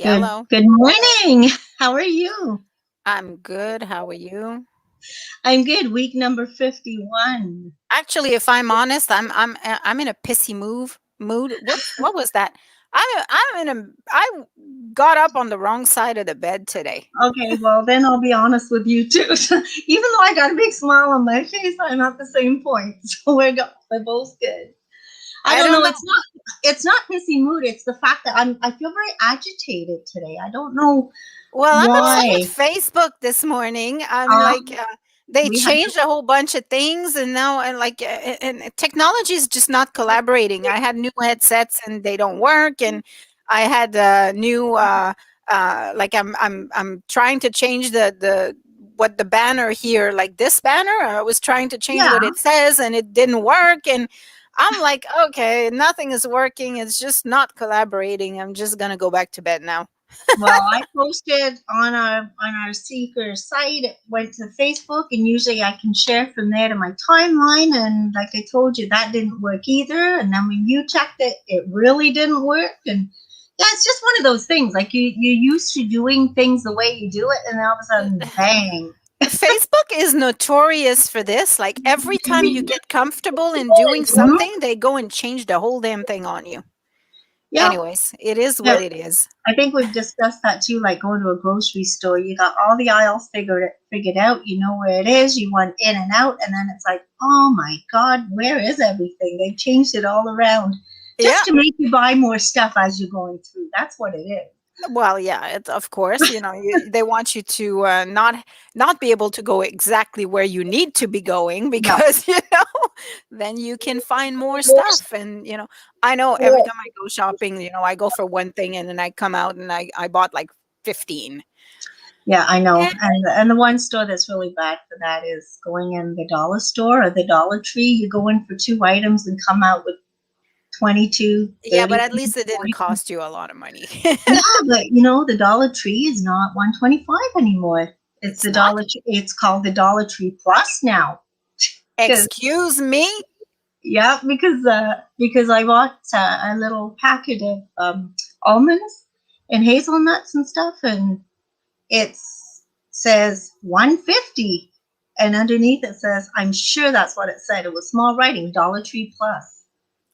Good Hello. good morning. How are you? I'm good. How are you? I'm good. Week number 51. Actually, if I'm honest, I'm in a pissy mood. Whoops, what was that? I'm in a I got up on the wrong side of the bed today. Okay, well then I'll be honest with you too. Even though I got a big smile on my face, I'm at the same point. So we're both good. I I don't don't know. know. It's not pissy mood. It's the fact that I feel very agitated today. I don't know Well, I'm upset with why. Facebook this morning. I'm Um, like, they we had changed a whole bunch of things, and now and technology is just not collaborating. I had new headsets, and they don't work, and I had new like I'm trying to change the what the banner here, like this banner. I was trying to change yeah. what it says, and it didn't work, and I'm like, okay, nothing is working. It's just not collaborating. I'm just gonna go back to bed now. Well, I posted on our Seeker site. It went to Facebook, and usually I can share from there to my timeline. And like I told you, that didn't work either. And then when you checked it, it really didn't work. And yeah, it's just one of those things. Like you're used to doing things the way you do it, and then all of a sudden, bang. Facebook is notorious for this. Like every time you get comfortable in doing Mhm. something, they go and change the whole damn thing on you. Yep. Anyways, it is Yeah. what it is. I think we've discussed that too. Like going to a grocery store, you got all the aisles figured out. You know where it is. You want in and out, and then it's like, oh my god, where is everything? They've changed it all around just Yeah. to make you buy more stuff as you're going through. That's what it is. Well, yeah, of course, they want you to not be able to go exactly where you need to be going Yeah. because then you can find more stuff. And I know every time I go shopping, I go for one thing and then I come out and I bought like 15. Yeah, I know. And the one store that's really bad for that is going in the dollar store or the Dollar Tree. You go in for two items and come out with 22, Yeah, but 30, at least it didn't 40. cost you a lot of money. Yeah, but the Dollar Tree is not 125 anymore. It's It's the not? Dollar Tree. It's called the Dollar Tree Plus now. Because Excuse me? yeah, because I bought a little packet of almonds and hazelnuts and stuff, and it says 150, and underneath it says, I'm sure that's what it said. It was small writing, Dollar Tree Plus.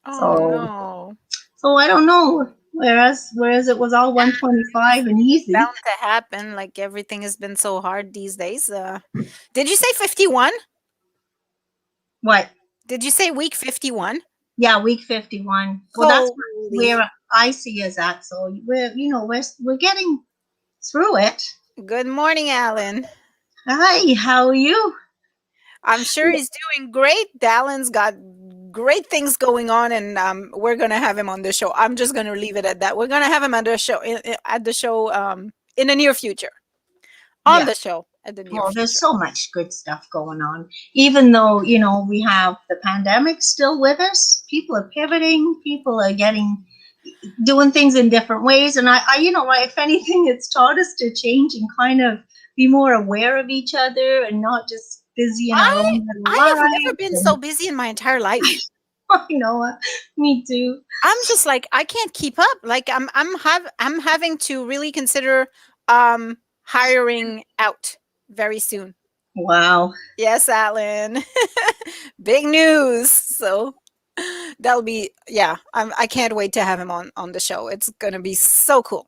Oh, So no. so I don't know. Whereas it was all 125 and It's easy. bound to happen, like, everything has been so hard these days. Did you say 51? What? Did you say week 51? Yeah, week 51. Well, that's Holy. where I see is at. So we're getting through it. Good morning, Alan. Hi, how are you? I'm sure he's doing great. Alan's got great things going on, and we're gonna have him on the show. I'm just gonna leave it at that. We're gonna have him on the show at the show in the near future. On Yeah. the show at the near Well, there's future. so much good stuff going on. Even though, we have the pandemic still with us, people are pivoting, people are doing things in different ways. And if anything, it's taught us to change and kind of be more aware of each other and not just busy in our I own little I have never lives. been so And busy in my entire life. I know, me too. I'm just like I can't keep up. Like I'm having to really consider hiring out very soon. Wow. Yes, Alan. Big news. So that'll be, yeah. I can't wait to have him on the show. It's gonna be so cool.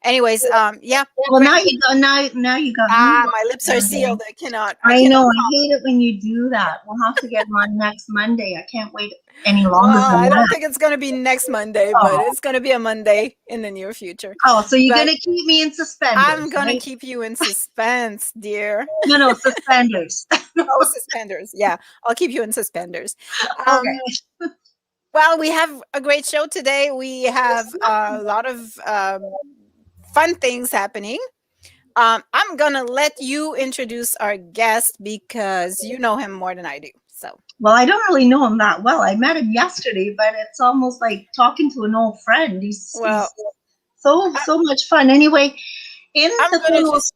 Anyways, yeah. Well, now you got me My lips are again. sealed. I I cannot know. I talk. hate it when you do that. We'll have to get him on next Monday. I can't wait any longer Well, than I don't that. think it's gonna be next Monday, but Oh, it's gonna be a Monday in the near future. oh, so you're But gonna keep me in I'm suspenders, gonna right? keep you in suspense, dear. No, no, suspenders. Oh, suspenders. Yeah, I'll keep you in suspenders. Um, Okay. well, we have a great show today. We have a lot of fun things happening. I'm gonna let you introduce our guest because you know him more than I do. So, Well, I don't really know him that well. I met him yesterday, but it's almost like talking to an old friend. He's well, he's so I, so much fun. Anyway, in I'm the gonna phone. just,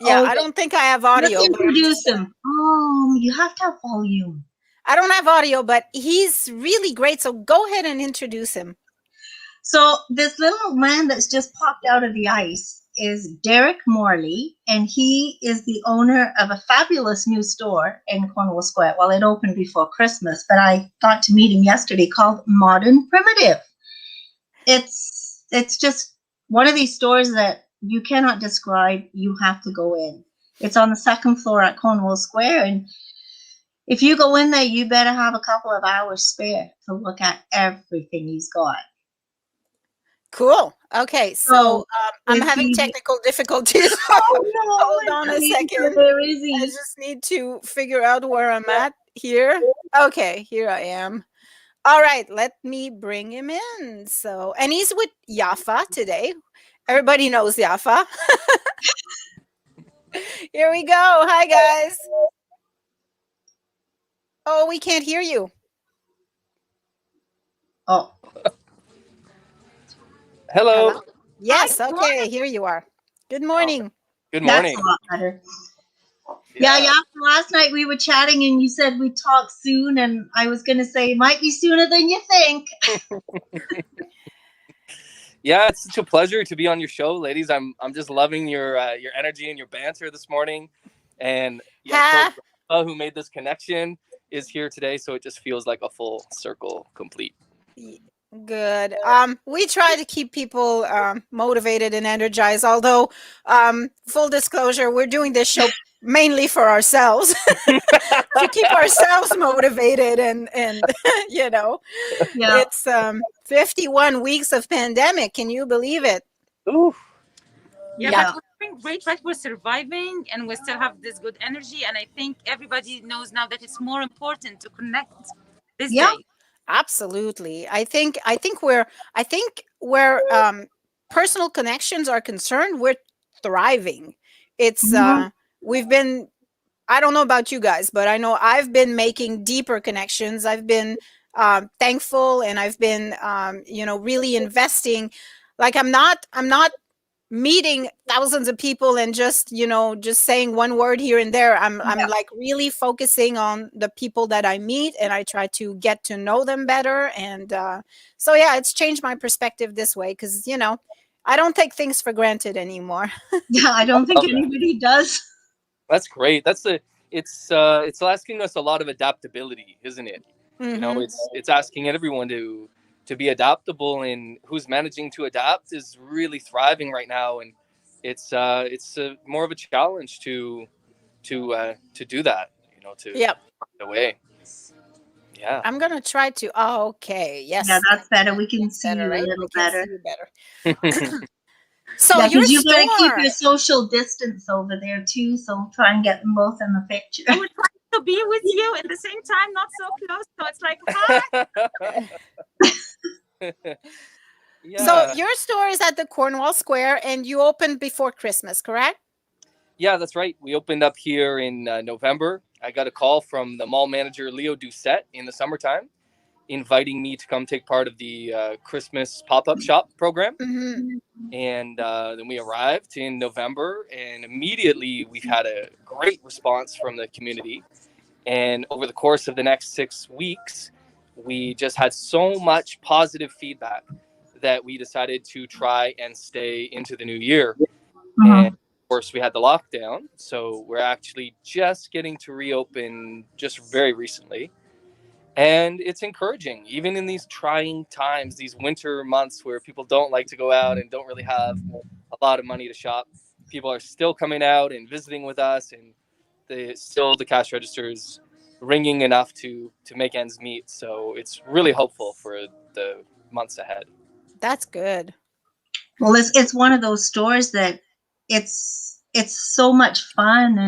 yeah, Oh, I don't think I have let's audio, but I'm just introduce gonna, him. You have to have volume. I don't have audio, but he's really great. So go ahead and introduce him. So this little man that's just popped out of the ice is Derek Morley, and he is the owner of a fabulous new store in Cornwall Square. Well, it opened before Christmas, but I got to meet him yesterday, called Modern Primitive. It's just one of these stores that you cannot describe. You have to go in. It's on the second floor at Cornwall Square, and if you go in there, you better have a couple of hours spare to look at everything he's got. Cool. Okay, so I'm having technical difficulties. Oh no! Hold on a second. Very easy. I just need to figure out where I'm at here. Okay, here I am. All right, let me bring him in. So, and he's with Yafa today. Everybody knows Yafa. Here we go. Hi, guys. Oh, we can't hear you. Oh. Hello. Yes. Okay. Here you are. Good morning. Good morning. That's a lot better. Yeah. Last night we were chatting and you said we'd talk soon, and I was going to say it might be sooner than you think. Yeah, it's such a pleasure to be on your show, ladies. I'm just loving your energy and your banter this morning, and who made this connection is here today, so it just feels like a full circle complete. Good. We try to keep people motivated and energized, although full disclosure, we're doing this show mainly for ourselves to keep ourselves motivated, and you know, it's 51 weeks of pandemic. Can you believe it? Ooh. Yeah, but we're doing great, right? We're surviving and we still have this good energy, and I think everybody knows now that it's more important to connect this day. Absolutely. I think where personal connections are concerned, we're thriving. It's we've been, I don't know about you guys, but I know I've been making deeper connections. I've been thankful, and I've been really investing. Like I'm not meeting thousands of people and just saying one word here and there. I'm like really focusing on the people that I meet, and I try to get to know them better. And so it's changed my perspective this way, because I don't take things for granted anymore. Yeah, I don't think anybody does. That's great. It's asking us a lot of adaptability, isn't it? Mm-hmm. It's asking everyone to be adaptable, and who's managing to adapt is really thriving right now. And it's more of a challenge to do that, to find a way. Yeah. I'm going to try to, okay. Yes. Yeah, that's better. We can see you a little better. So you got to keep your social distance over there too. So try and get them both in the picture. I would try to be with you at the same time, not so close. So it's like, hi. So your store is at the Cornwall Square, and you opened before Christmas, correct? Yeah, that's right. We opened up here in November. I got a call from the mall manager, Leo Doucette, in the summertime, inviting me to come take part of the Christmas pop-up shop program. Mm-hmm. And then we arrived in November, and immediately we've had a great response from the community. And over the course of the next 6 weeks, we just had so much positive feedback that we decided to try and stay into the new year. Mm-hmm. And of course, we had the lockdown, so we're actually just getting to reopen just very recently. And it's encouraging, even in these trying times, these winter months where people don't like to go out and don't really have a lot of money to shop. People are still coming out and visiting with us, and the cash register is ringing enough to make ends meet. So it's really hopeful for the months ahead. That's good. Well, it's one of those stores that it's so much fun,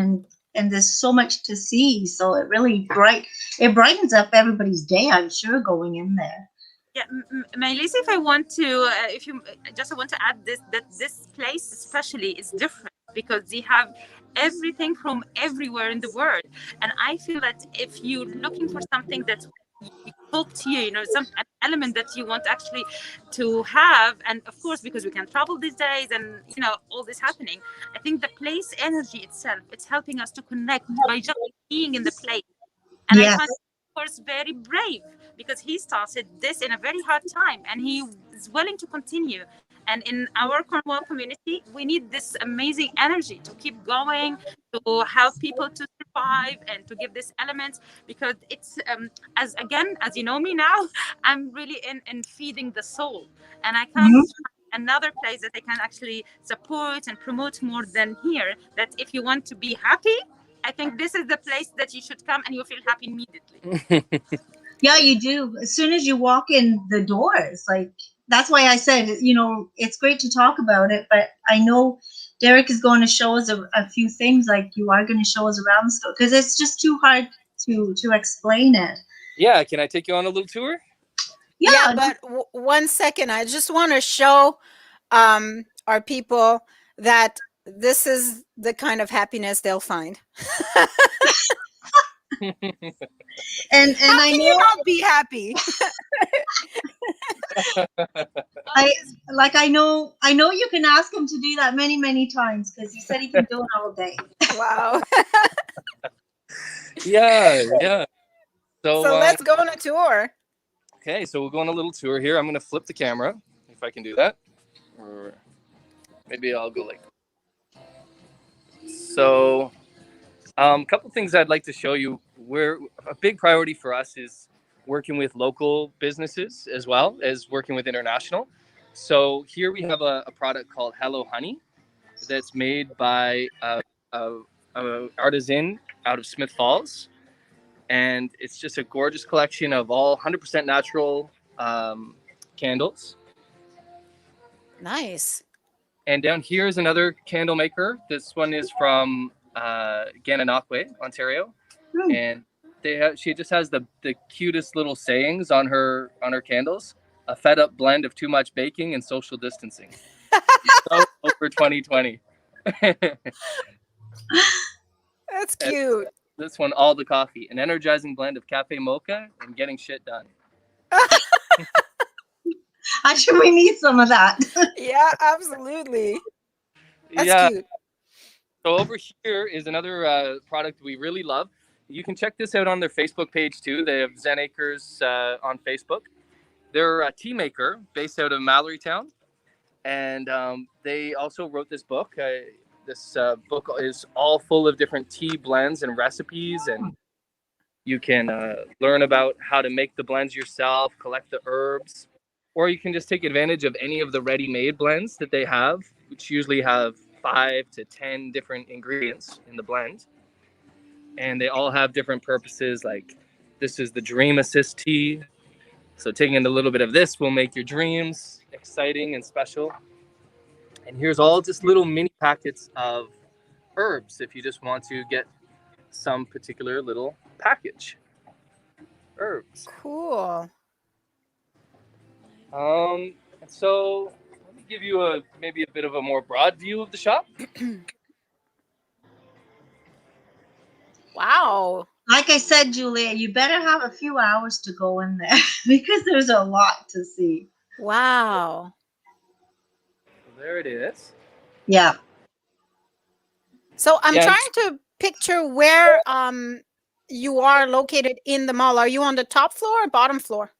and there's so much to see. So it really brightens up everybody's day, I'm sure, going in there. Yeah, Mai-Liis, if I want to add that this place especially is different because they have everything from everywhere in the world. And I feel that if you're looking for something that's talk to you, an element that you want actually to have, and of course because we can travel these days and all this happening, I think the place energy itself, it's helping us to connect by just being in the place. And I find course, very brave because he started this in a very hard time and he is willing to continue. And in our Cornwall community, we need this amazing energy to keep going, to help people to survive and to give this element because it's as you know me now, I'm really in feeding the soul, and I can't Mhm. find another place that I can actually support and promote more than here. That if you want to be happy, I think this is the place that you should come and you'll feel happy immediately. Yeah, you do. As soon as you walk in the doors, like that's why I said, it's great to talk about it, but I know Derek is going to show us a few things. Like you are going to show us around the store because it's just too hard to explain it. Yeah, can I take you on a little tour? Yeah, Yeah, but 1 second, I just want to show our people that this is the kind of happiness they'll find. and How I can know you not be happy? I know you can ask him to do that many times because he said he can do it all day. Wow. Yeah. So So, let's go on a tour. okay, so we'll go on a little tour here. I'm going to flip the camera if I can do that. Or maybe I'll go like so. A couple things I'd like to show you. Where a big priority for us is working with local businesses as well as working with international. So here we have a product called Hello Honey that's made by a artisan out of Smith Falls, and it's just a gorgeous collection of all 100% natural candles. Nice. And down here is another candle maker. This one is from Gananoque, Ontario, and she just has the cutest little sayings on her candles. A fed up blend of too much baking and social distancing. So over 2020. That's cute. This one, all the coffee, an energizing blend of cafe mocha and getting shit done. Actually, we need some of that. Yeah, absolutely. That's Yeah. cute. So over here is another product we really love. You can check this out on their Facebook page too. They have Zen Acres on Facebook. They're a tea maker based out of Mallorytown, and they also wrote this book. This book is all full of different tea blends and recipes, and you can learn about how to make the blends yourself, collect the herbs, or you can just take advantage of any of the ready-made blends that they have, which usually have 5 to 10 different ingredients in the blend. And they all have different purposes. Like this is the Dream Assist tea. So taking in a little bit of this will make your dreams exciting and special. And here's all just little mini packets of herbs if you just want to get some particular little package. Herbs. Cool. So let me give you maybe a bit of a more broad view of the shop. Wow. Like I said, Julia, you better have a few hours to go in there because there's a lot to see. Wow. So there it is. Yeah. So I'm Yeah. trying to picture where you are located in the mall. Are you on the top floor or bottom floor?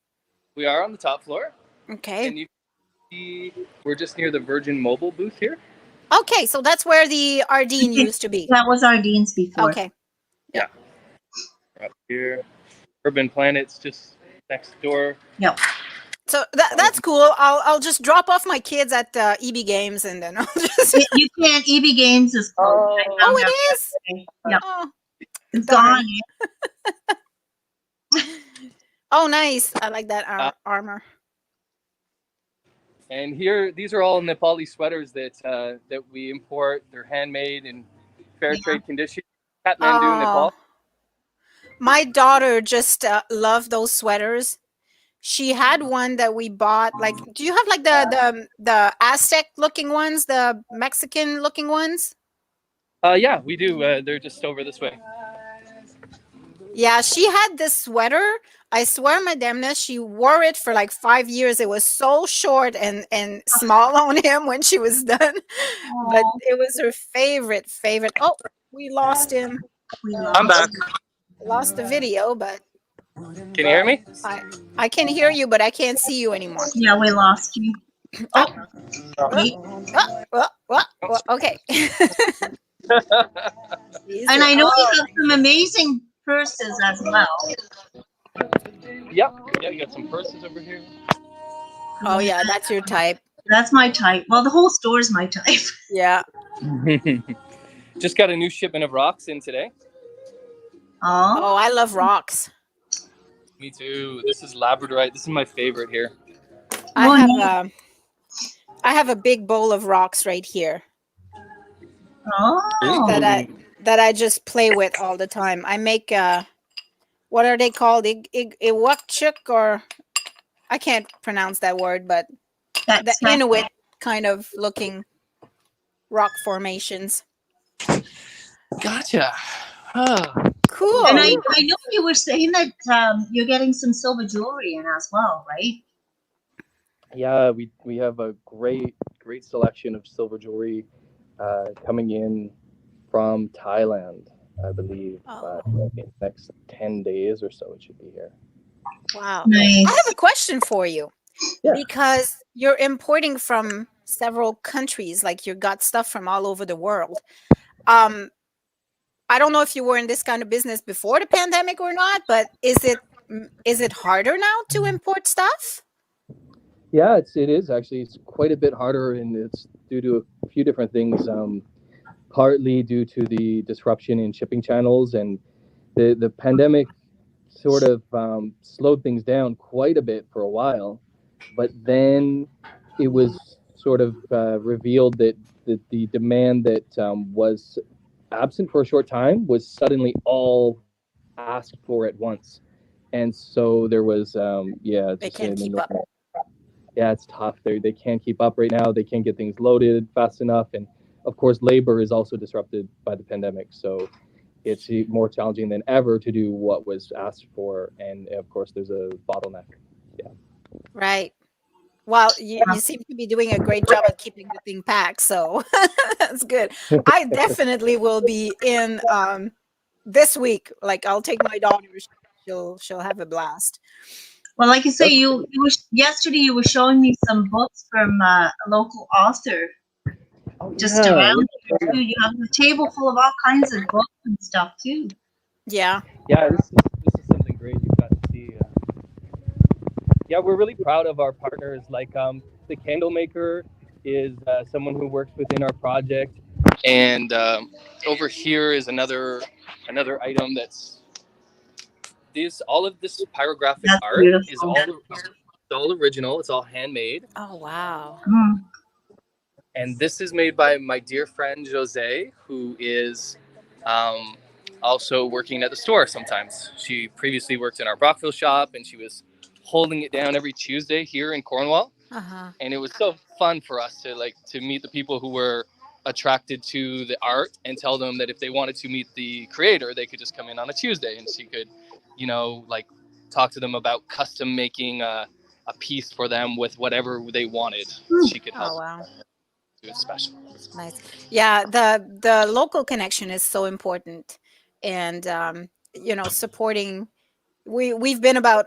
We are on the top floor. Okay. And you can see we're just near the Virgin Mobile booth here. Okay, so that's where the Ardeen used to be. That was our Dean's before. Okay. Yeah. Up here. Urban Planet's just next door. Yep. So that's cool. I'll just drop off my kids at EB Games and then I'll just. You can't. EB Games is closed. Oh, it is. Yep. Oh, It's darn. gone. Oh, nice. I like that armor. And here, these are all Nepali sweaters that we import. They're handmade in fair trade conditions. Kathmandu, Nepal. My daughter just loved those sweaters. She had one that we bought. Like, do you have like the Aztec looking ones, the Mexican looking ones? Yeah, we do. They're just over this way. Yeah, she had this sweater. I swear, my damnness, she wore it for like 5 years. It was so short and small on him when she was done. But it was her favorite. Oh, we lost him. I'm back. Lost the video, but Can you hear me? I can hear you, but I can't see you anymore. Yeah, we lost you. Oh, wait. Okay. And I know you have some amazing purses as well. Yep. Yeah, you got some purses over here. Oh yeah, that's your type. That's my type. Well, the whole store is my type. Yeah. Just got a new shipment of rocks in today. Oh, I love rocks. Me too. This is labradorite. This is my favorite here. I have a big bowl of rocks right here. Oh. That I just play with all the time. I make what are they called? Iwakchuk, or I can't pronounce that word, but the Inuit kind of looking rock formations. Gotcha. Cool. And I know you were saying that you're getting some silver jewelry in as well, right? Yeah, we have a great selection of silver jewelry coming in from Thailand, I believe. In the next 10 days or so, it should be here. Wow. Nice. I have a question for you. Yeah. Because you're importing from several countries, like you got stuff from all over the world. I don't know if you were in this kind of business before the pandemic or not, but is it harder now to import stuff? Yeah, it is actually. It's quite a bit harder, and it's due to a few different things. Partly due to the disruption in shipping channels, and the pandemic sort of slowed things down quite a bit for a while. But then it was sort of revealed that the demand that was absent for a short time was suddenly all asked for at once. And so there was, They can't keep up. Yeah, it's tough. They can't keep up right now. They can't get things loaded fast enough. And of course, labor is also disrupted by the pandemic. So it's more challenging than ever to do what was asked for. And of course, there's a bottleneck. Yeah. Right. Well, you seem to be doing a great job at keeping the thing packed. So that's good. I definitely will be in this week. Like, I'll take my daughter. She'll have a blast. Well, like you say, yesterday you were showing me some books from a local author. Just around here too. You have a table full of all kinds of books and stuff too. Yeah. Yeah, this is something great you've got to see. Yeah, we're really proud of our partners. Like the candle maker is someone who works within our project, and over here is another item that's all of this pyrographic art beautiful. Is all original. It's all handmade. Oh wow. Mm. And this is made by my dear friend Jose, who is also working at the store sometimes. She previously worked in our Brockville shop, and she was holding it down every Tuesday here in Cornwall. Uh-huh. And it was so fun for us to meet the people who were attracted to the art and tell them that if they wanted to meet the creator, they could just come in on a Tuesday, and she could, talk to them about custom making a piece for them with whatever they wanted. She could help. Oh wow. Do it special. Nice. Yeah, the local connection is so important, and supporting. We've been about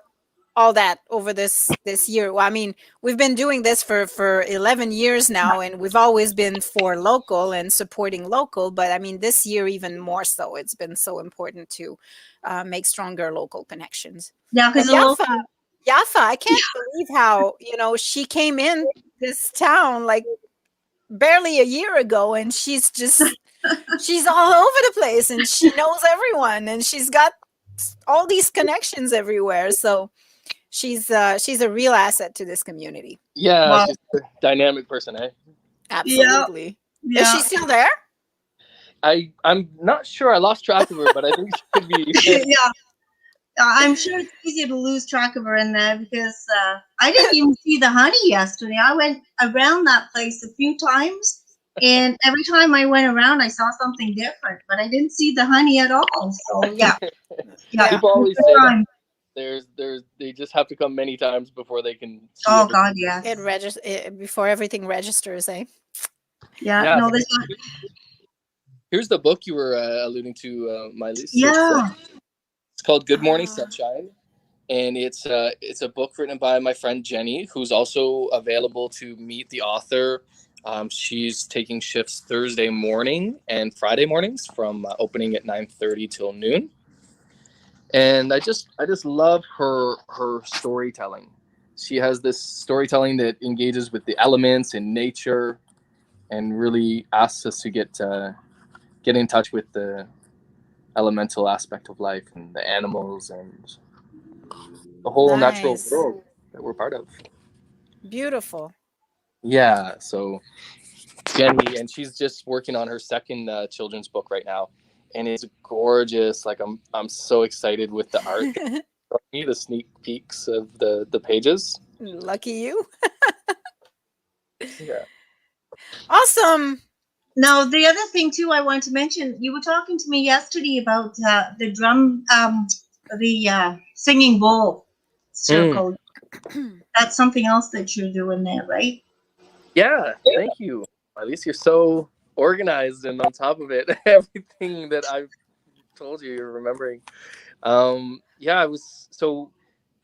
all that over this year. Well, I mean, we've been doing this for 11 years now, and we've always been for local and supporting local. But I mean, this year even more so. It's been so important to make stronger local connections. Yeah, because Yafa, I can't believe how she came in this town like barely a year ago, and she's all over the place, and she knows everyone, and she's got all these connections everywhere. So she's a real asset to this community. Yeah, wow. She's a dynamic person, eh? Absolutely. Yeah. Is she still there? I'm not sure. I lost track of her, but I think she could be. Yeah. I'm sure it's easy to lose track of her in there because I didn't even see the honey yesterday. I went around that place a few times, and every time I went around, I saw something different, but I didn't see the honey at all. So yeah. People always say that they just have to come many times before they can. See everything. God, yeah. It before everything registers, eh? Yeah. No, here's the book you were alluding to, Mai-Liis. Yeah. It's called Good Morning Sunshine. and it's a book written by my friend Jenny, who's also available to meet the author. She's taking shifts Thursday morning and Friday mornings from opening at 9:30 till noon. And I just love her storytelling. She has this storytelling that engages with the elements and nature, and really asks us to get in touch with the elemental aspect of life and the animals and the whole natural Nice. world that we're part of. Beautiful. Yeah, so Jenny, and she's just working on her second children's book right now, and it's gorgeous. Like I'm so excited with the art. The sneak peeks of the pages. Lucky you. Yeah. Awesome. Now, the other thing too, I want to mention, you were talking to me yesterday about the drum, the singing bowl circle. That's something else that you're doing there, right? Yeah, thank you. At least you're so organized and on top of it. Everything that I've told you, you're remembering. Yeah, I was so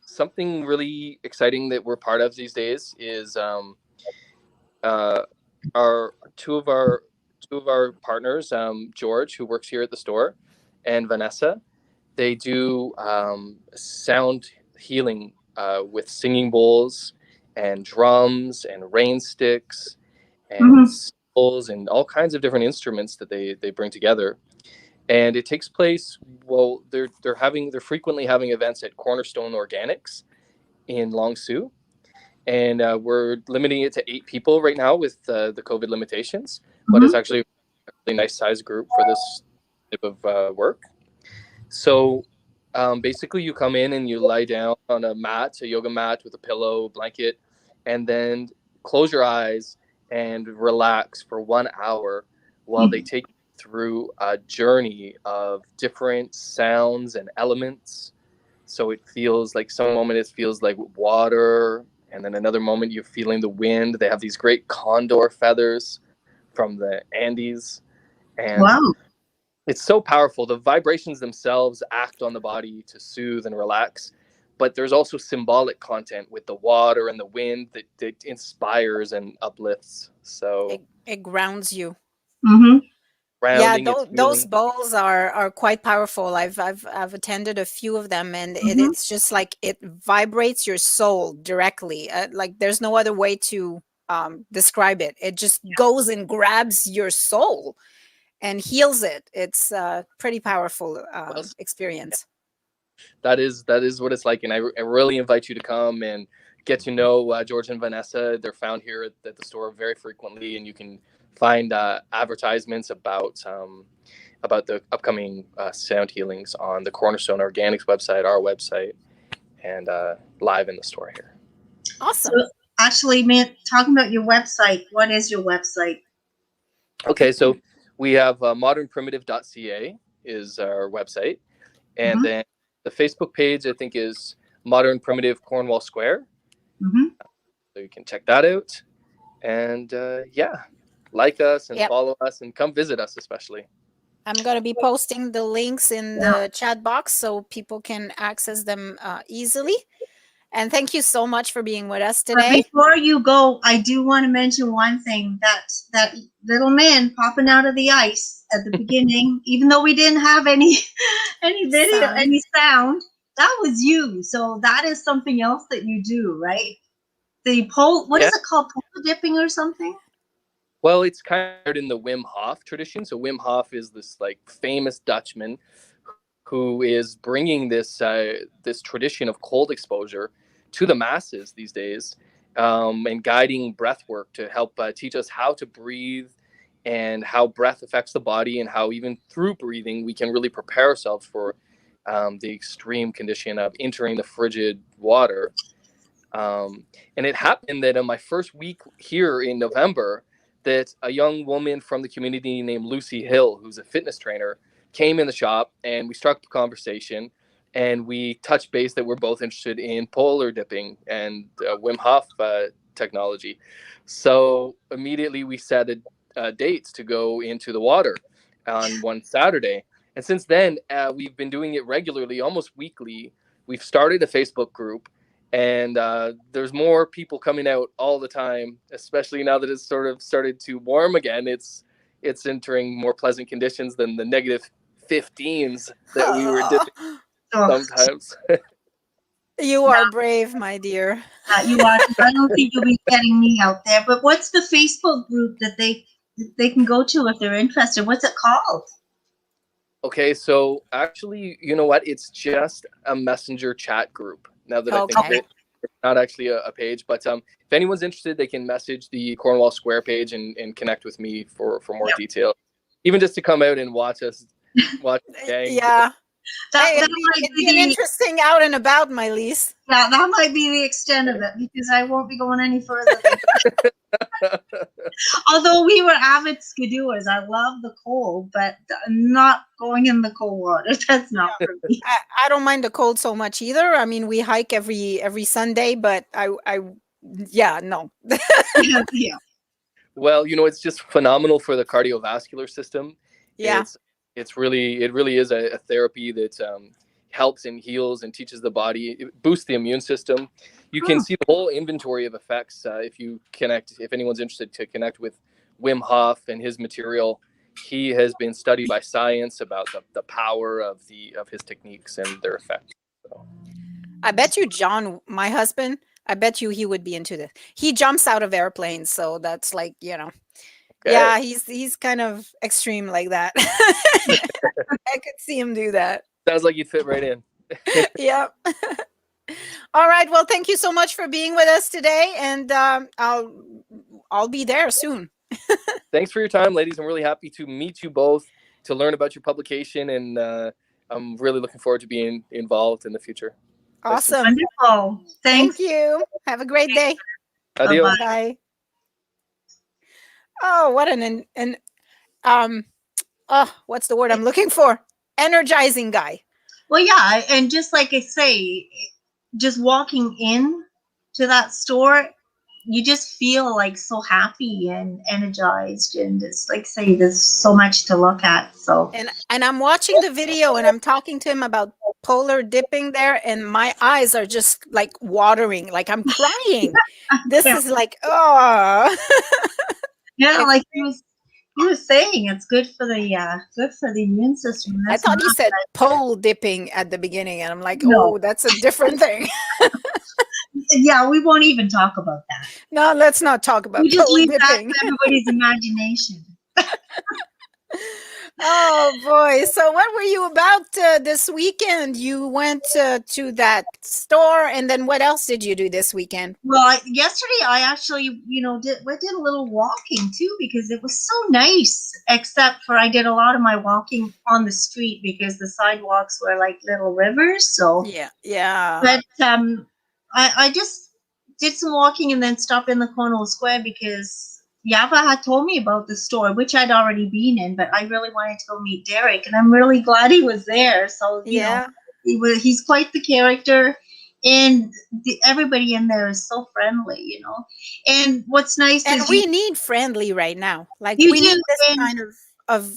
something really exciting that we're part of these days is uh, our two of our partners, George, who works here at the store, and Vanessa. They do sound healing with singing bowls and drums and rain sticks and Mm-hmm. cymbals and all kinds of different instruments that they bring together. And it takes place, well, they're frequently having events at Cornerstone Organics in Long Sault, and we're limiting it to 8 people right now with the COVID limitations, but it's Mm-hmm. actually a really nice size group for this type of work. So basically, you come in and you lie down on a yoga mat with a pillow, blanket, and then close your eyes and relax for 1 hour while they take you through a journey of different sounds and elements. So it feels like some moment it feels like water, and then another moment you're feeling the wind. They have these great condor feathers from the Andes, and Wow. it's so powerful. The vibrations themselves act on the body to soothe and relax, but there's also symbolic content with the water and the wind that inspires and uplifts. So It grounds you. Mm-hmm. Yeah, grounding, it's those healing. bowls are quite powerful. I've attended a few of them, and Mm-hmm. it's just like it vibrates your soul directly. Like there's no other way to describe it. It just goes and grabs your soul and heals it. It's a pretty powerful Well, experience. that is what it's like, and I really invite you to come and get to know George and Vanessa. They're found here at the store very frequently, and you can find advertisements about the upcoming sound healings on the Cornerstone Organics website, our website, and live in the store here. So, Awesome. actually, man, talking about your website, what is your website? Okay, so we have modernprimitive.ca is our website, and Mm-hmm. then the Facebook page I think is Modern Primitive Cornwall Square, Mm-hmm. so you can check that out. And yeah, like us and Yep. follow us and come visit us, especially. I'm going to be posting the links in Yeah. the chat box so people can access them easily. And thank you so much for being with us But today. before you go, I do want to mention one thing, that little man popping out of the ice at the beginning, even though we didn't have any any video, Sound. any sound, that was you. So that is something else that you do, right? The pole, what Yeah. is it called? Pole dipping or something? Well, it's kind of in the Wim Hof tradition. So Wim Hof is this like famous Dutchman who is bringing this tradition of cold exposure to the masses these days, and guiding breath work to help teach us how to breathe and how breath affects the body, and how even through breathing we can really prepare ourselves for the extreme condition of entering the frigid water. And it happened that in my first week here in November, that a young woman from the community named Lucy Hill, who's a fitness trainer, came in the shop, and we struck a conversation, and we touched base that we're both interested in polar dipping and Wim Hof technology. So immediately we set dates to go into the water on one Saturday. And since then, we've been doing it regularly, almost weekly, we've started a Facebook group, and there's more people coming out all the time, especially now that it's sort of started to warm again. It's entering more pleasant conditions than the negative 15s that we were dipping Oh, sometimes. You are brave, my dear. you are. I don't think you'll be getting me out there. But what's the Facebook group that they can go to if they're interested? What's it called? Okay, so actually, you know what? It's just a messenger chat group. Now that I think of Okay. it, it's not actually a page. But if anyone's interested, they can message the Cornwall Square page and connect with me for more detail. Even just to come out and watch us, watch the gang. Yeah. That It'd might be an be interesting out and about, Mai-Liis. yeah, that might be the extent of it because I won't be going any further. Although we were avid skidoers, I love the cold, but not going in the cold water. That's not for me. I don't mind the cold so much either. I mean, we hike every Sunday, but yeah, no. Yeah. Well, it's just phenomenal for the cardiovascular system. Yeah. It really is a therapy that helps and heals and teaches the body. It boosts the immune system. You can see the whole inventory of effects if anyone's interested to connect with Wim Hof and his material. He has been studied by science about the power of his techniques and their effects. So. I bet you John, my husband, I bet you he would be into this. He jumps out of airplanes, so that's like, Okay. Yeah, he's kind of extreme like that. I could see him do that. Sounds like you'd fit right in. Yep. All right. Well, thank you so much for being with us today, and I'll be there soon. Thanks for your time, ladies. I'm really happy to meet you both, to learn about your publication, and I'm really looking forward to being involved in the future. Awesome. Wonderful. Thanks. Thank you. Have a great day. Adios. Bye. Oh, what what's the word I'm looking for? Energizing guy. Well, yeah, and just like I say, just walking in to that store, you just feel like so happy and energized, and it's like say there's so much to look at. So and I'm watching the video and I'm talking to him about polar dipping there, and my eyes are just like watering, like I'm crying. This is like, oh. yeah, like he was saying, it's good for the immune system. I That's thought he not said like- pole dipping at the beginning, and I'm like, No. oh, that's a different thing. Yeah, we won't even talk about that. No, let's not talk about We just pole leave that dipping. to everybody's imagination. Oh boy! So what were you about this weekend? You went to that store, and then what else did you do this weekend? Well, yesterday I actually, did a little walking too because it was so nice. Except for I did a lot of my walking on the street because the sidewalks were like little rivers. So Yeah. But I just did some walking and then stopped in the Cornwall Square because Yava had told me about the store, which I'd already been in, but I really wanted to go meet Derek, and I'm really glad he was there. So he's quite the character, and everybody in there is so friendly, And what's nice And is we need friendly right now. Like You we do, need this and- kind of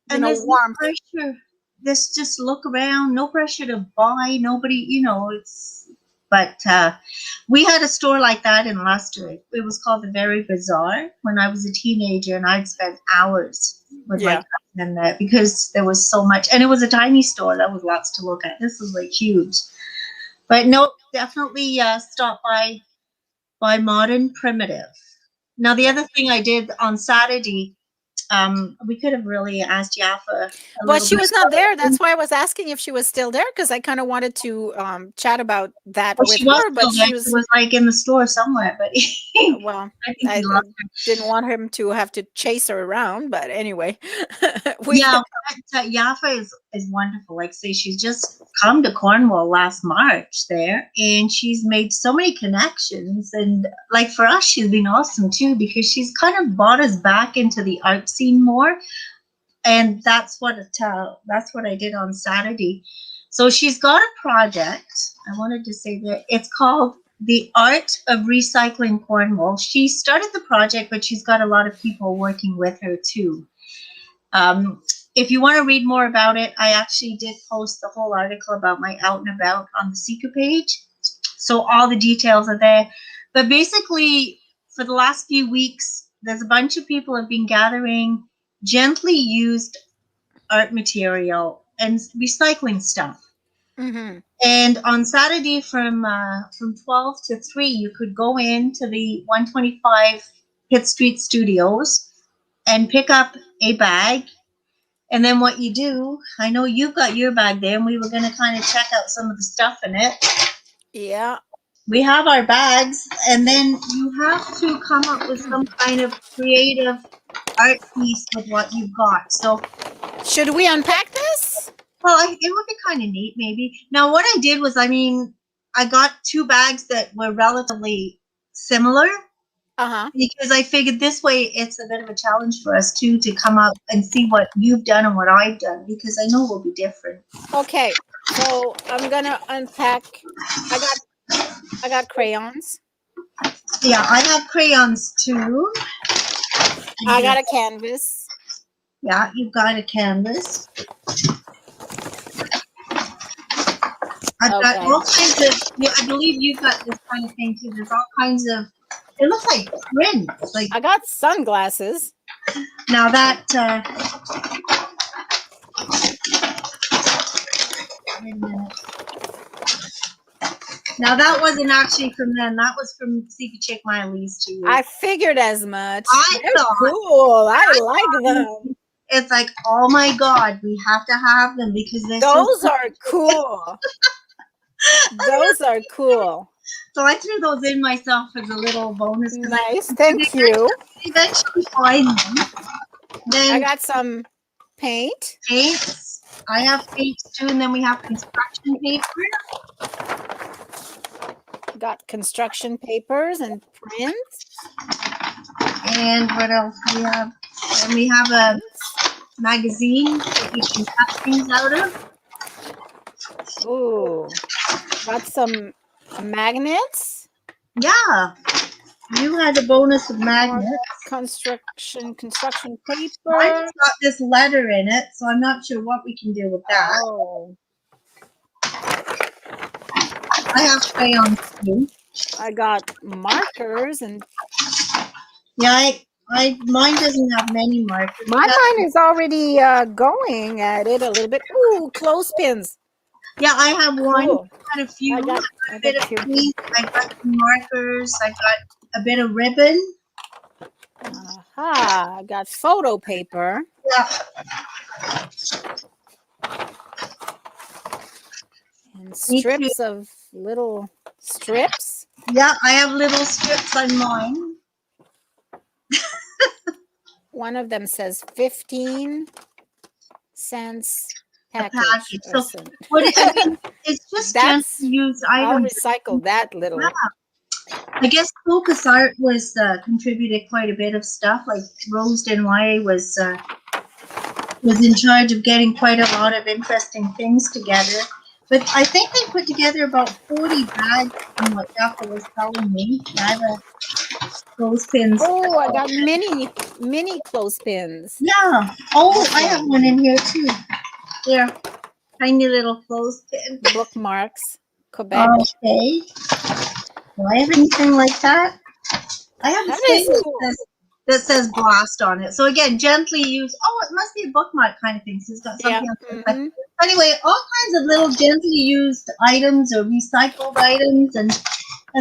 there's warmth. no pressure. There's just look around, no pressure to buy. Nobody, But we had a store like that in Leicester. It was called the Very Bazaar when I was a teenager, and I'd spent hours with my cousin in there because there was so much, and it was a tiny store. There was lots to look at. This was like huge, but no, definitely stop by Modern Primitive. Now the other thing I did on Saturday. We could have really asked Yaffa. But she was not there. That's why I was asking if she was still there, because I kind of wanted to chat about that with her. But she was like in the store somewhere. But well, I didn't want him to have to chase her around. But anyway, Yaffa is wonderful. Like say, she's just come to Cornwall last March there, and she's made so many connections. And like for us, she's been awesome too because she's kind of brought us back into the art scene more, and that's what I did on Saturday. So she's got a project. I wanted to say that it's called The Art of Recycling Cornwall. She started the project, but she's got a lot of people working with her too. if you want to read more about it, I actually did post the whole article about my out and about on the Seeker page. So all the details are there. But basically, for the last few weeks, there's a bunch of people have been gathering gently used art material and recycling stuff. Mm-hmm. And on Saturday from 12 to 3, you could go into the 125 Pitt Street Studios and pick up a bag. And then what you do, I know you've got your bag there, and we were going to kind of check out some of the stuff in it. Yeah. We have our bags, and then you have to come up with some kind of creative art piece with what you've got. So, Should we unpack this? well, it would be kind of neat, maybe. Now, what I did was, I got 2 bags that were relatively similar Uh-huh. because I figured this way it's a bit of a challenge for us too to come up and see what you've done and what I've done, because I know we'll be different. Okay. So I'm gonna unpack. I got crayons. Yeah, I have crayons too. I got a canvas. Yeah, you've got a canvas. I've got Okay. all kinds of, I believe you've got this kind of thing too. There's all kinds of, it looks like prints. Like, I got sunglasses. now that, wait a minute. Now that wasn't actually from them. That was from Julia and Mai-Liis to you. I figured as much. I They're thought- cool. I like them. It's like, oh my God, we have to have them because they're Those so are cool. Those are cool. So I threw those in myself as a little bonus. Nice. Thank you. Eventually find them. Then I got some paint. paints. I have paints too, and then we have construction paper. Got construction papers and prints. And what else do we have? And we have a magazine that you can cut things out of. Ooh. Got some magnets. Yeah. You had a bonus of magnets. Construction paper. Mine's got this letter in it, so I'm not sure what we can do with that. Oh. I have crayons too. I got markers and Yeah, mine doesn't have many markers. my mind is already going at it a little bit. Ooh, clothespins. Yeah, I have one. Cool. I got a few. I got a bit of two. paint. I got some markers. I got a bit of ribbon. Aha, I got photo paper. Yeah. And Me strips of little strips. Yeah, I have little strips on mine. One of them says 15 cents package. package. or So something. It's just That's- gently used I'll items. recycle that little. Yeah. I guess Focus Art was contributed quite a bit of stuff. Like Rose Denway was in charge of getting quite a lot of interesting things together. But I think they put together about 40 bags from what Jaffa was telling me. I have clothespins. Oh, I got mini clothespins. Yeah. Oh, I have one in here too. Here. Tiny little clothespin. Bookmarks. Quebec. Okay. Do I have anything like that? I have That a thing is cool. that says blast on it. So again, gently used. Oh, it must be a bookmark kind of thing. So it's got Yeah. something else. Like, anyway, all kinds of little gently used items or recycled items, and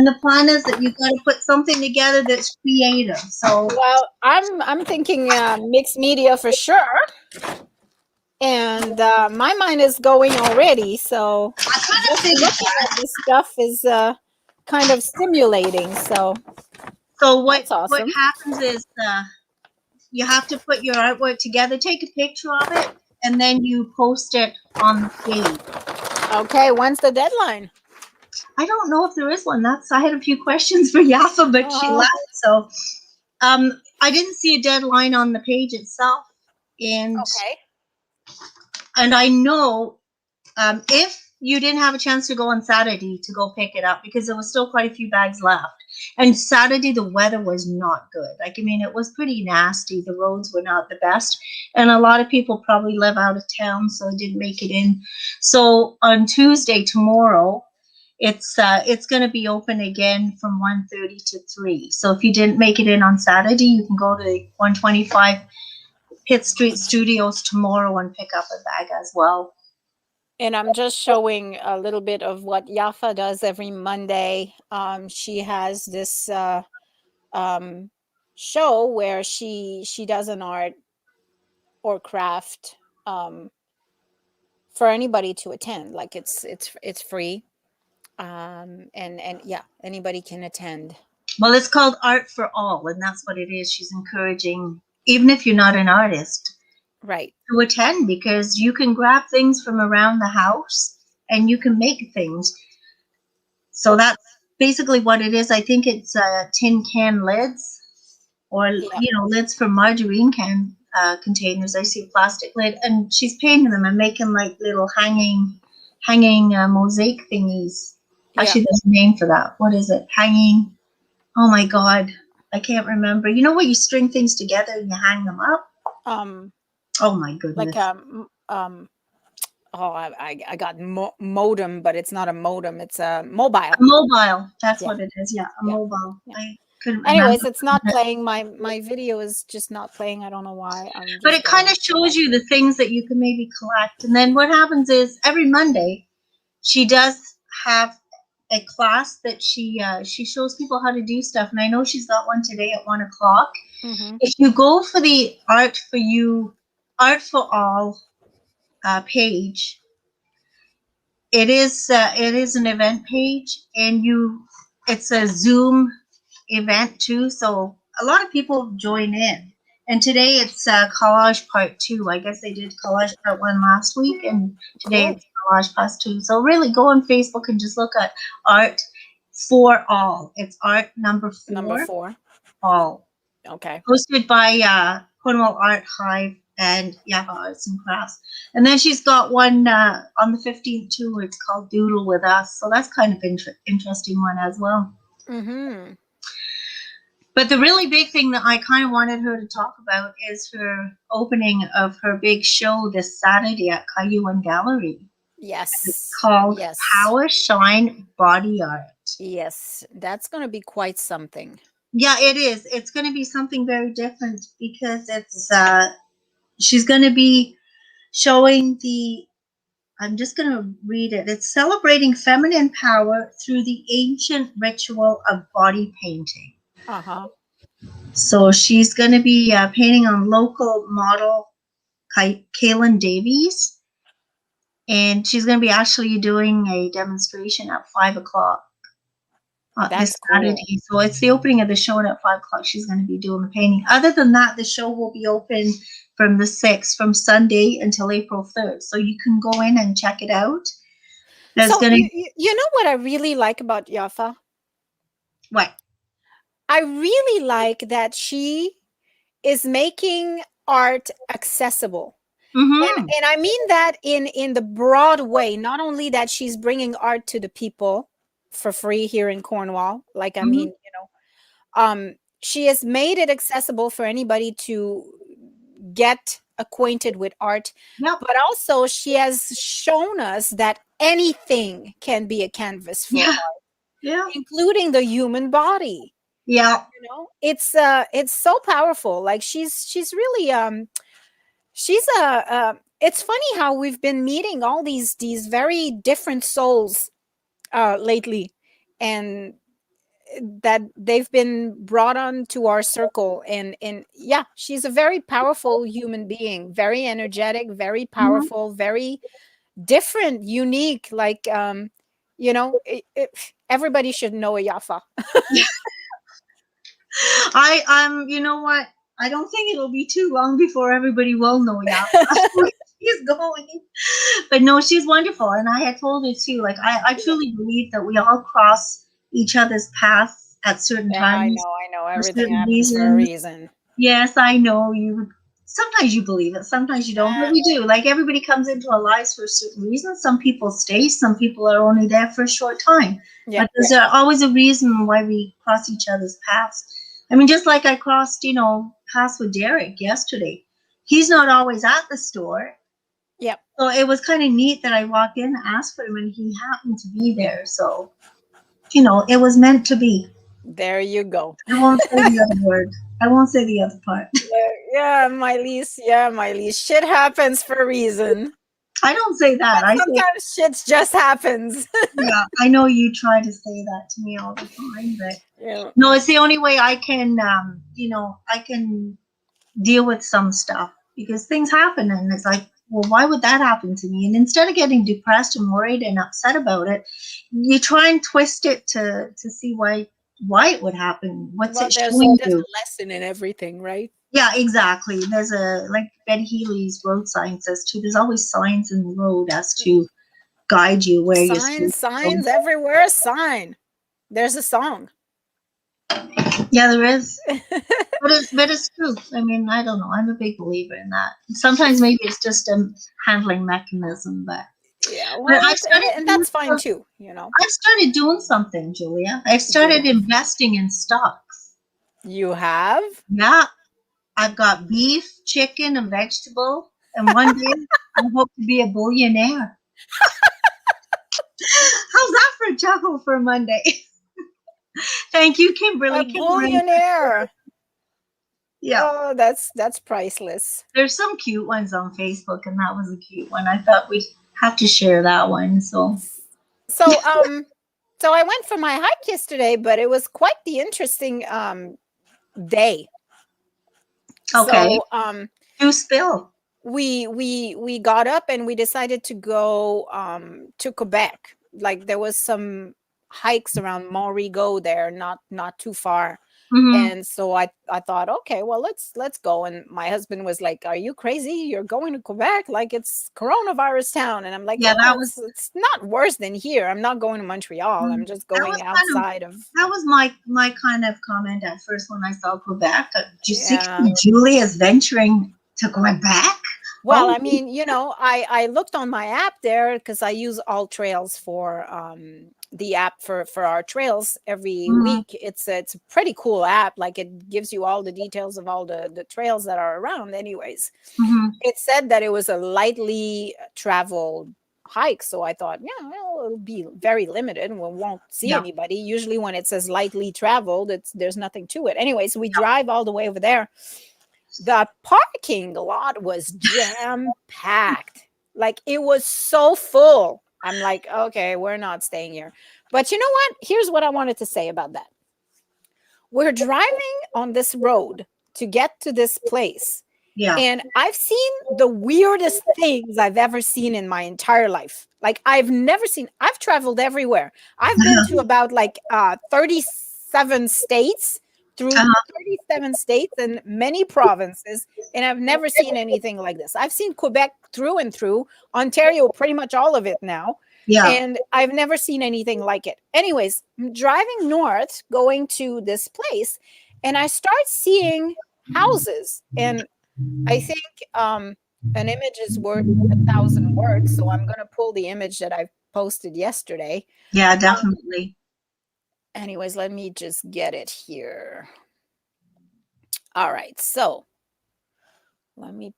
the plan is that you've got to put something together that's creative. So Well, I'm thinking mixed media for sure. And my mind is going already, so I kind of just figured looking that. at this stuff is kind of stimulating. So So what That's awesome. happens is you have to put your artwork together, take a picture of it, and then you post it on the page. okay, when's the deadline? I don't know if there is one. I had a few questions for Yafa, but she Oh. left. So I didn't see a deadline on the page itself. And Okay. and I know if you didn't have a chance to go on Saturday to go pick it up, because there was still quite a few bags left. And Saturday, the weather was not good. Like, I mean, it was pretty nasty. The roads were not the best. And a lot of people probably live out of town, so didn't make it in. So on Tuesday, tomorrow, it's going to be open again from 1:30 to 3. So if you didn't make it in on Saturday, you can go to 125 Pitt Street Studios tomorrow and pick up a bag as well. And I'm just showing a little bit of what Yafa does every Monday. She has this show where she does an art or craft for anybody to attend. Like it's free, and yeah, anybody can attend. Well, it's called Art for All, and that's what it is. She's encouraging, even if you're not an artist, Right. to attend, because you can grab things from around the house and you can make things. So that's basically what it is. I think it's tin can lids, or Yeah. lids from margarine can containers. I see a plastic lid, and she's painting them and making like little hanging mosaic thingies. Actually, there's a name for that. What is it? Hanging. Oh my God, I can't remember. You know what? You string things together and you hang them up. Oh my goodness. Like oh, I got modem, but it's not a modem. It's a mobile. A mobile. That's what it is. Yeah, a mobile. Yeah. I couldn't Anyways, remember. it's not playing. My video is just not playing. I don't know why. But it kind of shows you the things that you can maybe collect. And then what happens is every Monday, she does have a class that she shows people how to do stuff. And I know she's got one today at 1 o'clock. Mm-hmm. If you go for the Art for All page, it is an event page, and it's a Zoom event too, so a lot of people join in. And today it's collage part 2. I guess they did collage part 1 last week, and today it's collage part 2. So really go on Facebook and just look at Art for All. It's art number 4. All. Okay. Hosted by Cornwall Art Hive and Yava Arts and Crafts. And then she's got one on the 15th too, where it's called Doodle with Us. So that's kind of interesting one as well. Mm-hmm. But the really big thing that I kind of wanted her to talk about is her opening of her big show this Saturday at Cayuan Gallery. Yes. It's called Power Shine Body Art. Yes, that's going to be quite something. Yeah, it is. It's going to be something very different, because it's she's going to be showing I'm just going to read it. It's celebrating feminine power through the ancient ritual of body painting. Uh-huh. So she's going to be painting on local model Kaylin Davies, and she's going to be actually doing a demonstration at 5 o'clock this Saturday. Cool. So it's the opening of the show, and at 5 o'clock she's going to be doing the painting. Other than that, the show will be open from the 6th, from Sunday until April 3rd. So you can go in and check it out. So you know what I really like about Yafa? What? I really like that she is making art accessible. Mm-hmm. And I mean that in the broad way. Not only that she's bringing art to the people for free here in Cornwall, like, I mean, she has made it accessible for anybody to get acquainted with art. Yep. But also she has shown us that anything can be a canvas for art, including the human body. Yeah, you know, it's so powerful. Like she's really it's funny how we've been meeting all these very different souls lately, and that they've been brought on to our circle. And yeah, she's a very powerful human being, very energetic, very powerful, very different, unique. Like everybody should know a Yafa. You know what? I don't think it'll be too long before everybody will know Yafa. She's going. But no, she's wonderful. And I had told her too, like, I truly believe that we all cross each other's paths at certain times. I know. Everything happens for a reason. Yes, I know. sometimes you believe it, sometimes you don't, but we do. Like everybody comes into our lives for a certain reason. Some people stay, some people are only there for a short time. Yeah. But there's always a reason why we cross each other's paths. I mean, just like I crossed, paths with Derek yesterday. He's not always at the store. Yep. So it was kind of neat that I walked in, asked for him, and he happened to be there. So, it was meant to be. There you go. I won't say the other word. I won't say the other part. Yeah, Mai-Liis. Yeah, Mai-Liis. Shit happens for a reason. I don't say that. I say, Sometimes shit just happens. yeah, I know you try to say that to me all the time, but Yeah. no, it's the only way I can, I can deal with some stuff because things happen, and it's like, well, why would that happen to me? And instead of getting depressed and worried and upset about it, you try and twist it to see why it would happen. What's Well, it there's showing a you? lesson in everything, right? Yeah, exactly. There's like Ben Healy's road sign says too, there's always signs in the road as to guide you where you're supposed to go. Signs everywhere. Sign. There's a song. Yeah, there is. but it's true. I mean, I don't know. I'm a big believer in that. Sometimes maybe it's just a handling mechanism, but Yeah, well, and that's fine too, I started doing something, Julia. I started investing in stocks. You have? Yeah. I've got beef, chicken, and vegetable. And one day I hope to be a billionaire. How's that for a chuckle for Monday? Thank you, Kimberly. A billionaire. Yeah. Oh, that's priceless. There's some cute ones on Facebook, and that was a cute one. I thought we'd have to share that one. So I went for my hike yesterday, but it was quite the interesting day. okay. So you spill. we got up and we decided to go to Quebec. Like there was some hikes around Morigo there, not too far. Mm-hmm. And so I thought, okay, well, let's go. And my husband was like, are you crazy? You're going to Quebec? Like it's coronavirus town. And I'm like, yeah, it's not worse than here. I'm not going to Montreal. I'm just going outside of. That was my kind of comment at first when I saw Quebec. Julia is venturing to Quebec. Well, I mean, I looked on my app there because I use All Trails for the app for our trails every week. It's a pretty cool app. Like it gives you all the details of all the trails that are around. Anyways, it said that it was a lightly traveled hike. So I thought, yeah, well, it'll be very limited and we won't see anybody. Usually when it says lightly traveled, there's nothing to it. Anyways, we drive all the way over there. The parking lot was jam-packed. Like it was so full. I'm like, okay, we're not staying here. But you know what? Here's what I wanted to say about that. We're driving on this road to get to this place. Yeah. And I've seen the weirdest things I've ever seen in my entire life. Like I've traveled everywhere. I've been to about 37 states. Through 37 states and many provinces, and I've never seen anything like this. I've seen Quebec through and through, Ontario, pretty much all of it now, and I've never seen anything like it. Anyways, I'm driving north, going to this place, and I start seeing houses, and I think an image is worth 1,000 words, so I'm going to pull the image that I posted yesterday. Yeah, definitely. Anyways, let me just get it here. All right, so let me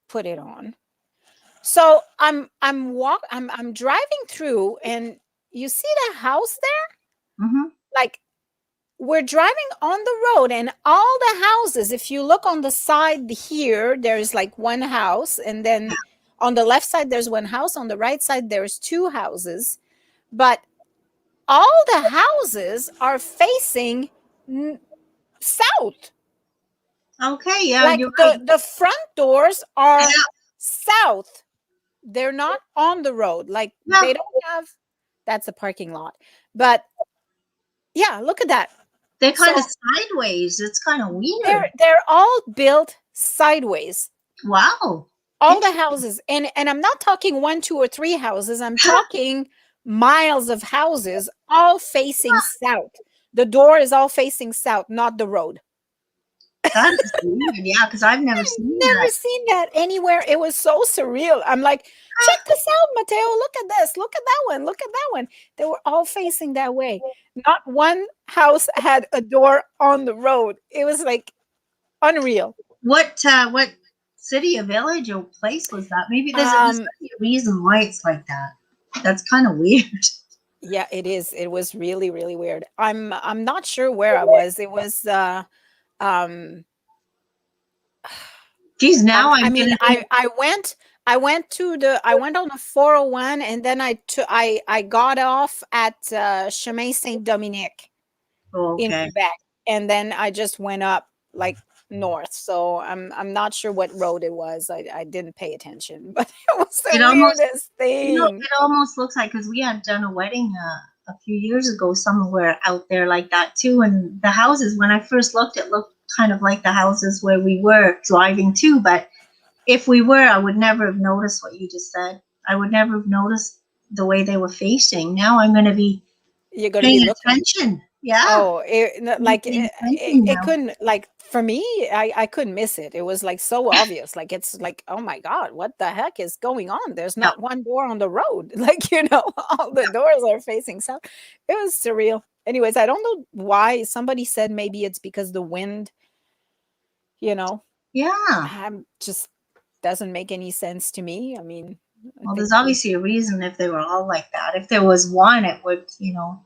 put it on. So I'm driving through, and you see the house there? Like we're driving on the road, and all the houses, if you look on the side here, there's like one house, and then on the left side there's one house, on the right side there's two houses, but all the houses are facing south. Okay, yeah. Like the front doors are south. They're not on the road. Like they don't have. That's a parking lot. But yeah, look at that. They're kind of sideways. It's kind of weird. They're all built sideways. Wow. All the houses, and I'm not talking 1, 2, or 3 houses. I'm talking miles of houses all facing south. The door is all facing south, not the road. That is weird. Yeah, because I've never seen Never that. seen that anywhere. It was so surreal. I'm like, check this out, Mateo. Look at this. Look at that one. Look at that one. They were all facing that way. Not one house had a door on the road. It was like unreal. What city or village or place was that? Maybe there's Um, gotta be a reason why it's like that. That's kind of weird. yeah, it is. It was really, really weird. I'm not sure where I was. It was um Geez, now I I'm mean, gonna be I went on the 401, and then I got off at Chemin Saint Dominique oh, in okay. Quebec, and then I just went up like north. So I'm not sure what road it was. I didn't pay attention, but it was It the almost weirdest thing. it almost looks like because we had done a wedding a few years ago somewhere out there like that too, and the houses when I first looked, it looked kind of like the houses where we were driving to, but if we were, I would never have noticed what you just said. I would never have noticed the way they were facing. Now I'm going to be You're going to be paying looking. attention. Yeah, Oh, I'm like paying attention it now. couldn't, like, for me, I couldn't miss it. It was like so obvious. Like it's like, oh my God, what the heck is going on? There's Yeah, not one door on the road. Like, all the doors are facing south. It was surreal. Anyways, I don't know why. Somebody said maybe it's because the wind, you know, yeah. just doesn't make any sense to me. I mean, I Well, think there's obviously a reason if they were all like that. If there was one, it would,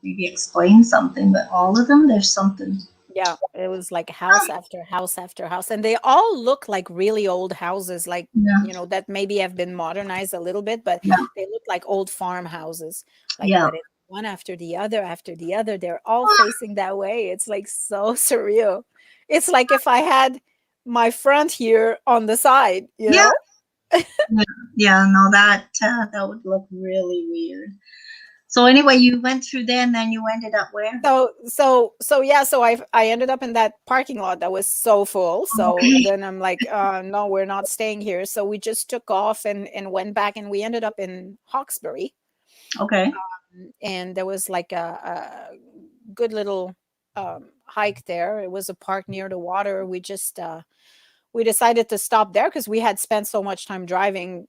maybe explain something. But all of them, there's something. yeah, it was like house Ah, after house after house, and they all look like really old houses, like, yeah, that maybe have been modernized a little bit, but yeah, they look like old farmhouses. Like, yeah. but it's one after the other after the other. They're all Ah, facing that way. It's like so surreal. It's like if I had my front here on the side, you yeah, know? yeah, yeah. No, that would look really weird. So anyway, you went through there, and then you ended up where? So yeah, so I ended up in that parking lot that was so full. So Okay, then I'm like, no, we're not staying here. So we just took off and went back, and we ended up in Hawkesbury. okay. And there was like a good little hike there. It was a park near the water. We decided to stop there because we had spent so much time driving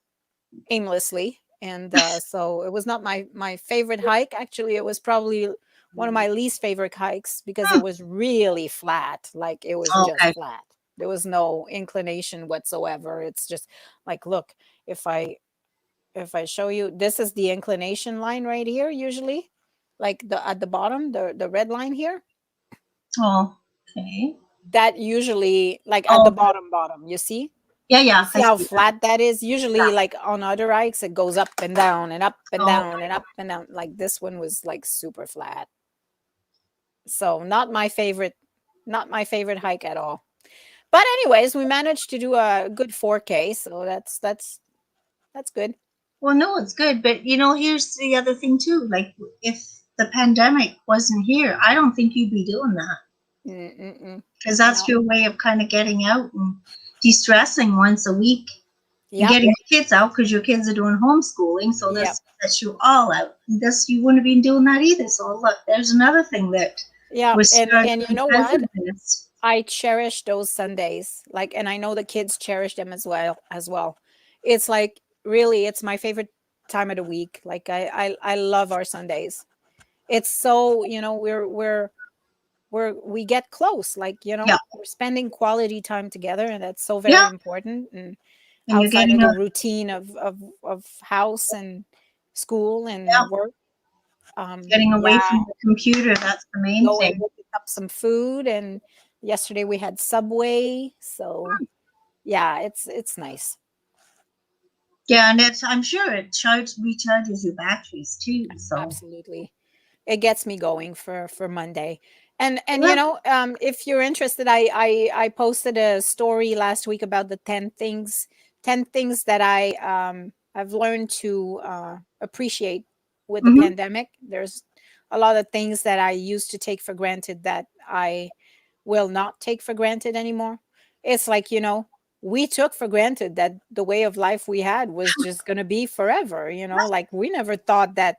aimlessly, and so it was not my favorite hike. Actually, it was probably one of my least favorite hikes because it Hmm, was really flat. Like, it was just okay. flat. There was no inclination whatsoever. It's just like, look, if I show you, this is the inclination line right here, usually, like the at the bottom, the red line here, Oh, okay. that usually, like, at the Oh, bottom, you see. yeah, You yeah. see I how see that. flat that is? Yeah. Usually, like on other hikes, it goes up and down and up and Oh, down and up and down. Like, this one was like super flat. So not my favorite hike at all. But anyways, we managed to do a good 4K, so that's good. well, no, it's good. But here's the other thing too. Like, if the pandemic wasn't here, I don't think you'd be doing that Mm-mm-mm. because that's No. your way of kind of getting out and de-stressing once a week and Yep. getting the kids out because your kids are doing homeschooling. So Yep. this gets you all out. This you wouldn't have been doing that either. So look, there's another thing that Yep. was started And you know because what? of this. I cherish those Sundays. Like, and I know the kids cherish them as well. It's like, really, it's my favorite time of the week. Like, I love our Sundays. It's so, we get close, like, Yeah, we're spending quality time together, and that's so very yeah, important, and and you're outside getting of a the routine of house and school yeah, and work. getting Yeah, away from the computer. That's the main go and thing. go pick up some food, and yesterday we had Subway, so yeah, it's nice. Yeah, and I'm sure it recharges your batteries too. So Absolutely. It gets me going for Monday. And yeah. if you're interested, I posted a story last week about the 10 things that I've learned to appreciate with the Hmm. pandemic. There's a lot of things that I used to take for granted that I will not take for granted anymore. It's like, we took for granted that the way of life we had was just going to be forever, like, we never thought that,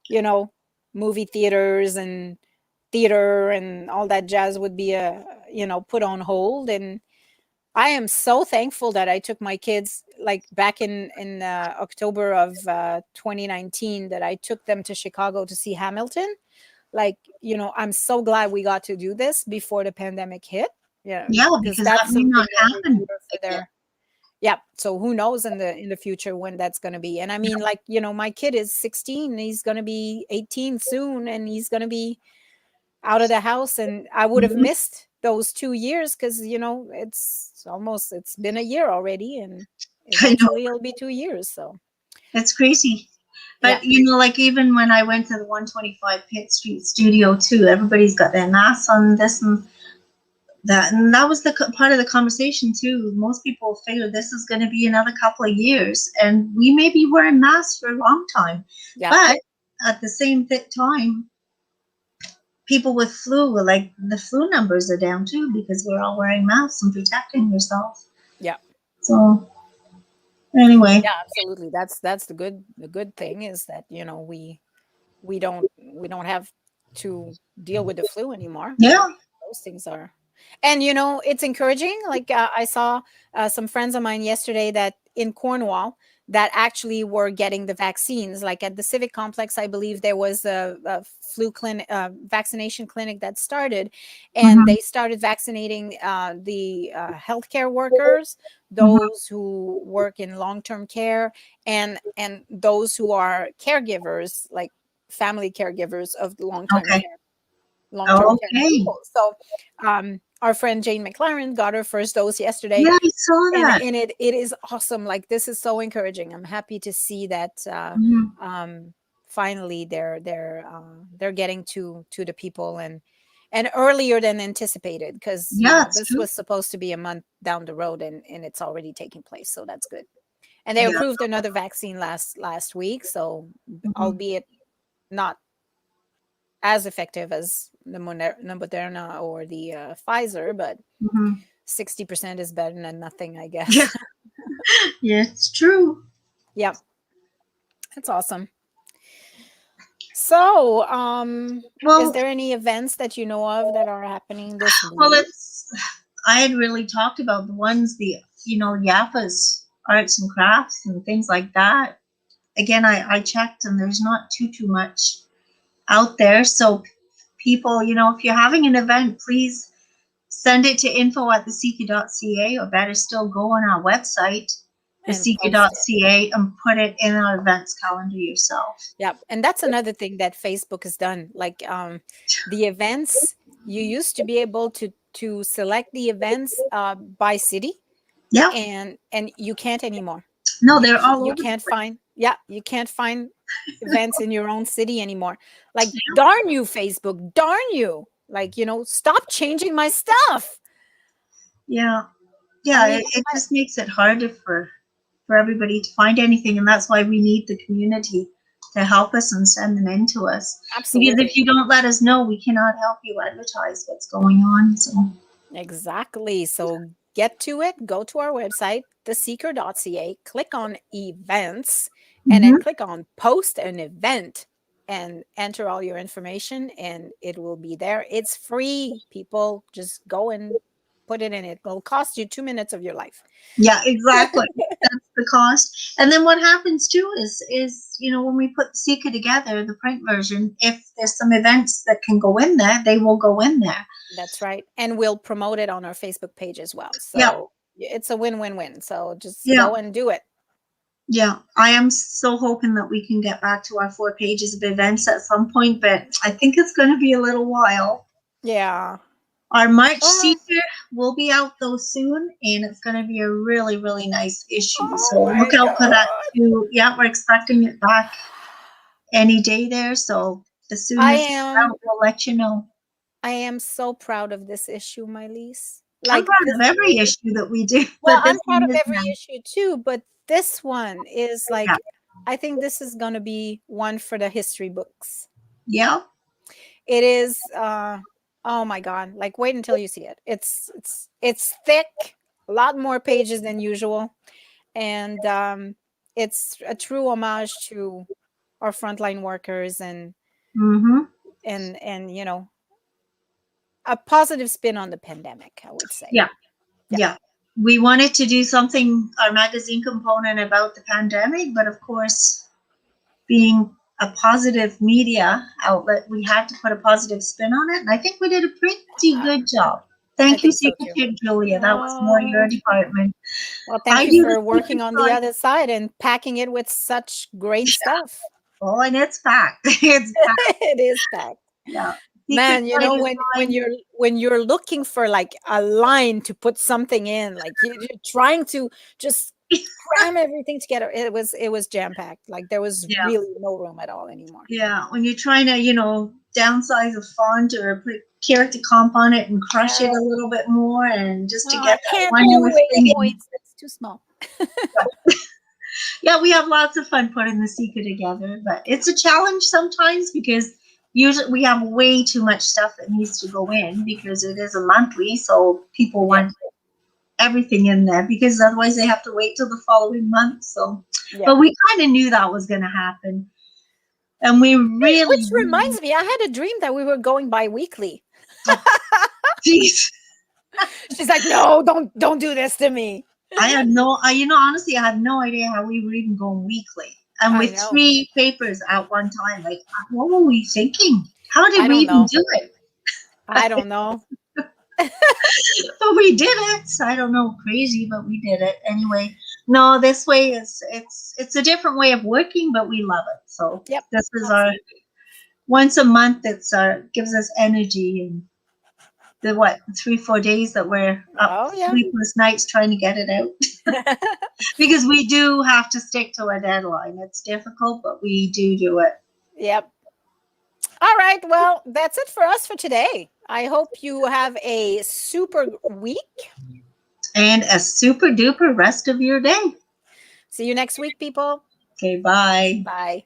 you know, movie theaters and theater and all that jazz would be put on hold. And I am so thankful that I took my kids, like back in October of 2019, that I took them to Chicago to see Hamilton. Like, I'm so glad we got to do this before the pandemic hit. Yeah, Yeah, because because that that's may something not that we're happen here for again. their. Yeah. So who knows in the future when that's going to be. And I mean, like, my kid is 16, he's going to be 18 soon, and he's going to be out of the house, and I would have Mhm. missed those 2 years because it's been a year already, and I know, eventually it'll be 2 years. So it's crazy. yeah, But like even when I went to the 125 Pitt Street studio too, everybody's got their masks on, this and that was the part of the conversation too. Most people figure this is going to be another couple of years, and we may be wearing masks for a long time. yeah, But at the same time, people with flu, like the flu numbers are down too because we're all wearing masks and protecting ourselves. yeah, So anyway, yeah, absolutely. That's the good thing is that we don't have to deal with the flu anymore. yeah. Like, those things are. And it's encouraging. Like, I saw some friends of mine yesterday that in Cornwall that actually were getting the vaccines. Like at the Civic Complex, I believe there was a flu clinic, vaccination clinic that started, and Mhm. they started vaccinating the healthcare workers, Mhm. those who work in long-term care, and those who are caregivers, like family caregivers of long-term Okay. care, long-term care Okay. people. So our friend Jane McLaren got her first dose yesterday, Yeah, I saw and that. it is awesome. Like, this is so encouraging. I'm happy to see that Mhm. finally they're getting to the people, and earlier than anticipated, because Yeah, it's this true. was supposed to be a month down the road, and it's already taking place, so that's good. And they Yeah. approved another vaccine last week, so Mhm. albeit not as effective as the Moderna or the Pfizer, but Mhm. 60% is better than nothing, I Yeah, guess. yeah, it's true. Yeah, that's awesome. So, is Well, there any events that you know of that are happening this well, week? it's. I had really talked about the ones, the Yappa's arts and crafts and things like that. Again, I checked, and there's not too much out there. So people, if you're having an event, please send it to info@thesika.ca, or better still, go on our website, And post it. thesika.ca, and put it in our events calendar yourself. Yeah, and that's another thing that Facebook has done. Like, the events, you used to be able to select the events by city, Yeah, and you can't anymore. no, You they're all you over the can't place. find, yeah, you can't find events in your own city anymore. Like, darn you, Facebook, darn you. Like, stop changing my stuff. Yeah, I yeah, mean, it just makes it harder for everybody to find anything, and that's why we need the community to help us and send them in to us. Because if absolutely. you don't let us know, we cannot help you advertise what's going on. So, Exactly. So get to it. Go to our website, theseeker.ca, click on events, and then mhm. click on post an event and enter all your information, and it will be there. It's free, people. Just go and put it in. It will cost you 2 minutes of your life. Yeah, exactly. That's the cost. And then what happens too is when we put the Seeker together, the print version, if there's some events that can go in there, they will go in there. That's right. And we'll promote it on our Facebook page as well. Yeah, So it's a win-win-win. So just yeah, go and do it. yeah. I am so hoping that we can get back to our 4 pages of events at some point, but I think it's going to be a little while. Yeah. Our March Oh, Seeker will be out though soon, and it's going to be a really, really nice issue. So oh look my out for that God. too. Yeah, we're expecting it back any day there. So as soon I as it's am out, we'll let you know. I am so proud of this issue, My-Liis. I'm Like, proud this of every one, issue that we do, well, but I'm this proud one of is every nice. issue too, but this one is Yeah, like, I think this is going to be one for the history books. yeah. It is oh my God, like, wait until you see it. It's thick, a lot more pages than usual, and it's a true homage to our frontline workers, and Mm-hmm. and a positive spin on the pandemic, I would say. Yeah. We wanted to do something, our magazine component, about the pandemic, but of course, being a positive media outlet, we had to put a positive spin on it. And I think we did a pretty good job. Thank you, think so too. Secretary Julia. That was more your department. Well, thank I you do for the working secret on the side. other side and packing it with such great stuff. Oh, and it's packed. It's packed. It is packed. Yeah. Man, Secret side is when you're looking for like a line to put something in, like you're trying to just cram everything together, it was jam-packed. Like there was Yeah. really no room at all anymore. Yeah, when you're trying to, downsize a font or put character comp on it and crush it a little bit more, and just to No, get I that can't one do more 8 thing in. points. That's too small. Yeah, we have lots of fun putting the secret together, but it's a challenge sometimes because usually we have way too much stuff that needs to go in because it is a monthly, so people want everything in there because otherwise they have to wait till the following month. So, but we kind of knew that was going to happen. And we really, Which reminds me, I had a dream that we were going bi-weekly. Jeez. She's like, no, don't do this to me. I had honestly, I had no idea how we were even going weekly. And with 3 papers at one time, like, what were we thinking? How did we even do it? I don't know. But we did it. I don't know, crazy, but we did it anyway. No, this way it's a different way of working, but we love it. So this is our once a month. It's gives us energy, and the 3-4 days that we're up sleepless nights trying to get it out because we do have to stick to a deadline. It's difficult, but we do it. Yep. All right. Well, that's it for us for today. I hope you have a super week and a super duper rest of your day. See you next week, people. Okay, bye. Bye.